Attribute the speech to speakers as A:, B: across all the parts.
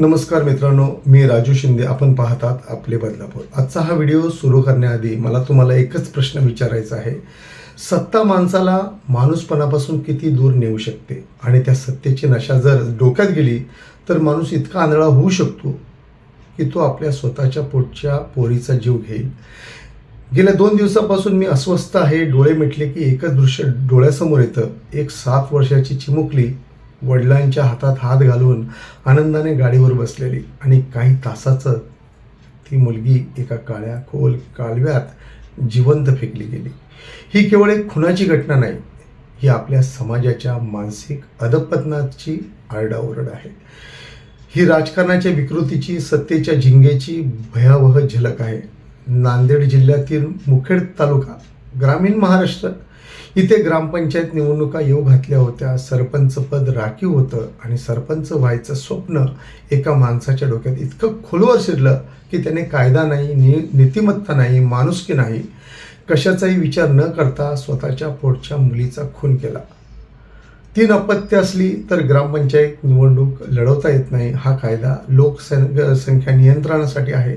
A: नमस्कार मित्रांनो, मी राजू शिंदे. आपण पाहतात आपले बदलापूर. आजचा हा व्हिडिओ सुरू करण्याआधी मला तुम्हाला एकच प्रश्न विचारायचा आहे. सत्ता माणसाला माणूसपणापासून किती दूर नेऊ शकते? आणि त्या सत्तेची नशा जर डोक्यात गेली तर माणूस इतका आंधळा होऊ शकतो की तो आपल्या स्वतःच्या पोटच्या पोरीचा जीव घेईल. गेल्या 2 दिवसापासून मी अस्वस्थ आहे. डोळे मिटले की एकच दृश्य डोळ्यासमोर येतं. एक 7 वर्षाची चिमुकली वडिलांच्या हातात हात घालून आनंदाने गाडीवर बसलेली, आणि काही तासाचं ती मुलगी एका काळ्या खोल कालव्यात जिवंत फेकली गेली. ही केवळ एक खुनाची घटना नाही, ही आपल्या समाजाच्या मानसिक अधपतनाची आरडाओरड आहे. ही राजकारणाच्या विकृतीची, सत्तेच्या झिंगेची भयावह झलक आहे. नांदेड जिल्ह्यातील मुखेड तालुका, ग्रामीण महाराष्ट्र, इथे ग्रामपंचायत निवडणुका येऊ घातल्या होत्या. सरपंच पद राखीव होतं आणि सरपंच व्हायचं स्वप्न एका माणसाच्या डोक्यात इतकं खोलवर शिरलं की त्याने कायदा नाही, नीतिमत्ता नाही, माणुसकी नाही, कशाचाही विचार न करता स्वतःच्या पोटच्या मुलीचा खून केला. 3 अपत्य असली तर ग्रामपंचायत निवडणूक लढवता येत नाही. हा कायदा लोकसंख्या नियंत्रणासाठी आहे,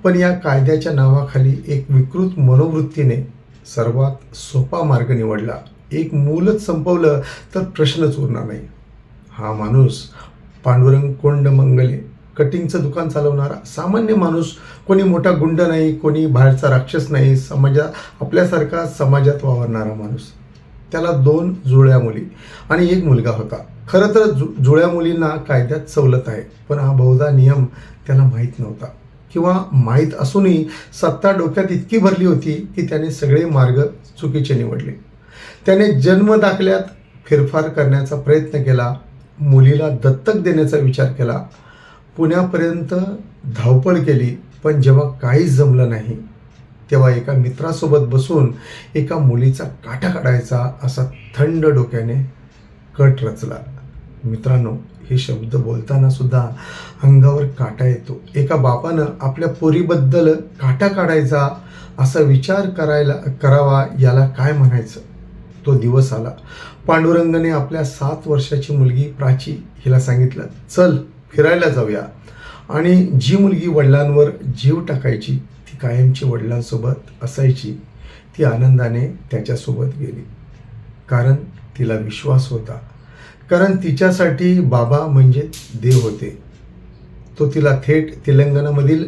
A: पण या कायद्याच्या नावाखाली एक विकृत मनोवृत्तीने सर्वात सोपा मार्ग निवडला. एक मूलच संपवलं तर प्रश्नच उरणार नाही. हा माणूस पांडुरंग कोंड मंगले, कटिंगचं दुकान चालवणारा सामान्य माणूस. कोणी मोठा गुंड नाही, कोणी बाहेरचा राक्षस नाही, आपल्यासारखा समाजात वावरणारा माणूस. त्याला 2 जुळ्या मुली आणि 1 मुलगा होता. खरं तर जुळ्या मुलींना कायद्यात सवलत आहे, पण हा बहुधा नियम त्याला माहीत नव्हता, किंवा माहीत असूनही सत्ता डोक्यात इतकी भरली होती की त्याने सगळे मार्ग चुकीचे निवडले. त्याने जन्म दाखल्यात फेरफार करण्याचा प्रयत्न केला, मुलीला दत्तक देण्याचा विचार केला, पुण्यापर्यंत धावपळ केली. पण जेव्हा काहीच जमलं नाही तेव्हा एका मित्रासोबत बसून एका मुलीचा काटा काढायचा असा थंड डोक्याने कट रचला. मित्रांनो, हे शब्द बोलताना सुद्धा अंगावर काटा येतो. एका बापानं आपल्या पोरीबद्दल काटा काढायचा असा विचार करावा याला काय म्हणायचं? तो दिवस आला. पांडुरंगने आपल्या 7 वर्षाची मुलगी प्राची हिला सांगितलं, चल फिरायला जाऊया. आणि जी मुलगी वडिलांवर जीव टाकायची, ती कायमची वडिलांसोबत असायची, ती आनंदाने त्याच्यासोबत गेली. कारण तिला विश्वास होता, कारण तिच्यासाठी बाबा म्हणजे देव होते. तो तिला थेट तेलंगणामधील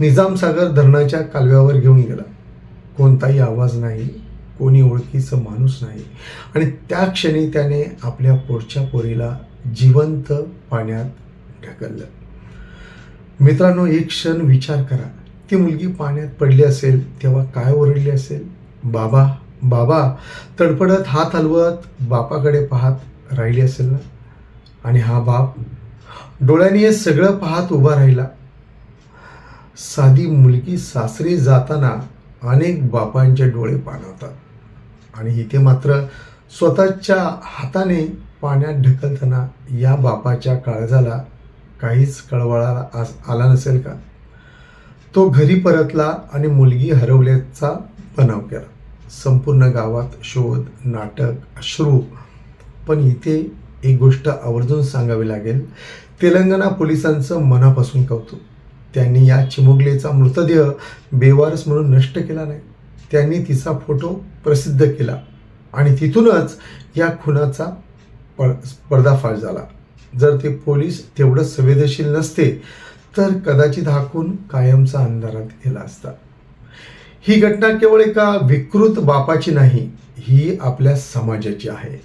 A: निजामसागर धरणाच्या कालव्यावर घेऊन गेला. कोणताही आवाज नाही, कोणी ओळखीचं माणूस नाही, आणि त्या क्षणी त्याने आपल्या पोटच्या पोरीला जिवंत पाण्यात ढकललं. मित्रांनो, एक क्षण विचार करा, ती मुलगी पाण्यात पडली असेल तेव्हा काय ओरडली असेल? बाबा बाबा तडफडत हात हलवत बापाकडे पाहत राहिली असेल ना. आणि हा बाप डोळ्यांनी हे सगळं पाहत उभा राहिला. साधी मुलगी सासरी जाताना अनेक बापांचे डोळे पाणावतात, आणि इथे मात्र स्वतःच्या हाताने पाण्यात ढकलताना या बापाच्या काळजाला काहीच कळवळा आला नसेल का? तो घरी परतला आणि मुलगी हरवल्याचा बनाव केला. संपूर्ण गावात शोध, नाटक, अश्रू. पण इथे एक गोष्ट आवर्जून सांगावी लागेल. तेलंगणा पोलिसांचं मनापासून कौतुक. त्यांनी या चिमुकलीचा मृतदेह बेवारस म्हणून नष्ट केला नाही. त्यांनी तिचा फोटो प्रसिद्ध केला, आणि तिथूनच या खुनाचा पर्दाफाश झाला. जर ते पोलीस तेवढं संवेदनशील नसते तर कदाचित हा खून कायमचा अंधारात गेला असता. ही घटना केवळ एका विकृत बापाची नाही, ही आपल्या समाजाची आहे.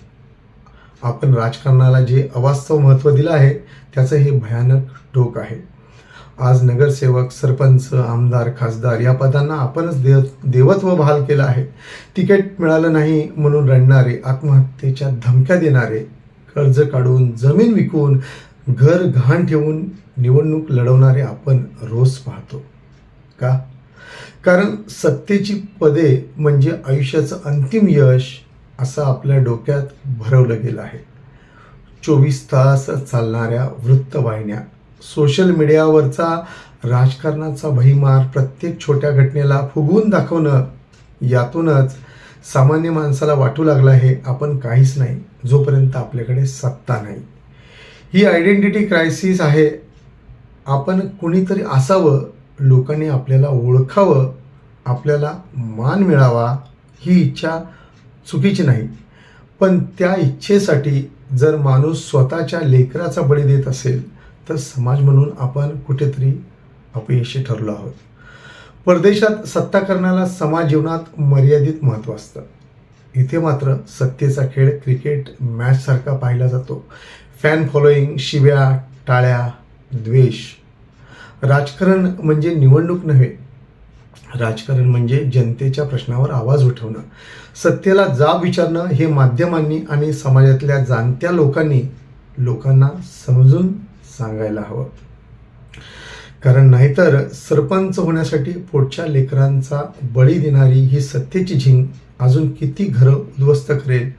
A: आपण राजकारणाला जे अवास्तव महत्त्व दिलं आहे त्याचं हे भयानक टोक आहे. आज नगरसेवक, सरपंच, आमदार, खासदार या पदांना आपणच देवत्व बहाल केलं आहे. तिकीट मिळालं नाही म्हणून रडणारे, आत्महत्येच्या धमक्या देणारे, कर्ज काढून, जमीन विकून, घर गहाण ठेवून निवडणूक लढवणारे आपण रोज पाहतो. का? कारण सत्तेची पदे म्हणजे आयुष्याचं अंतिम यश असं आपल्या डोक्यात भरवलं गेलं आहे. 24 तास चालणाऱ्या वृत्तवाहिन्या, सोशल मीडियावरचा राजकारणाचा भडीमार, प्रत्येक छोट्या घटनेला फुगवून दाखवणं, यातूनच सामान्य माणसाला वाटू लागलं आहे आपण काहीच नाही जोपर्यंत आपल्याकडे सत्ता नाही. ही आयडेंटिटी क्रायसिस आहे. आपण कुणीतरी असावं, लोकांनी आपल्याला ओळखावं, आपल्याला मान मिळावा, ही इच्छा चुकीची नाही. पण त्या इच्छेसाठी जर माणूस स्वतःच्या लेकराचा बळी देत असेल तर समाज म्हणून आपण कुठेतरी अपयशी ठरलो आहोत. परदेशात सत्ता करण्याला समाज जीवनात मर्यादित महत्त्व असतं. इथे मात्र सत्तेचा खेळ क्रिकेट मॅचसारखा पाहिला जातो. फॅन फॉलोईंग, शिव्या, टाळ्या, द्वेष. राजकारण म्हणजे निवडणूक नव्हे, राजकारण म्हणजे जनतेच्या प्रश्नावर आवाज उठवणं, सत्तेला जाब विचारणं. हे माध्यमांनी आणि समाजातल्या जाणत्या लोकांना समजून सांगायला हवं. कारण नाहीतर सरपंच होण्यासाठी पोटच्या लेकरांचा बळी देणारी ही सत्तेची झिंग अजून किती घरं उद्ध्वस्त करेल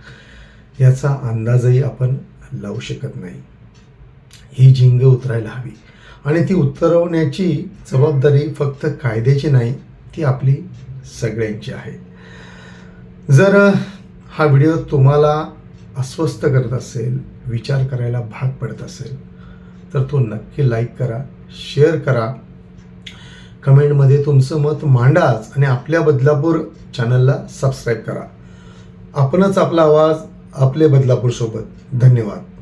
A: याचा अंदाजही आपण लावू शकत नाही. ही झिंग उतरायला हवी आणि ती उतरवण्याची जबाबदारी फक्त कायद्याची नाही, ती आपली सगळ्यांची आहे. जर हा व्हिडिओ तुम्हाला अस्वस्थ करत असेल, विचार करायला भाग पडत असेल तर तो नक्की लाईक करा, शेअर करा, कमेंटमध्ये तुमचं मत मांडाच आणि आपल्या बदलापूर चॅनलला सबस्क्राईब करा. आपणच आपला आवाज, आपले बदलापूर सोबत. धन्यवाद.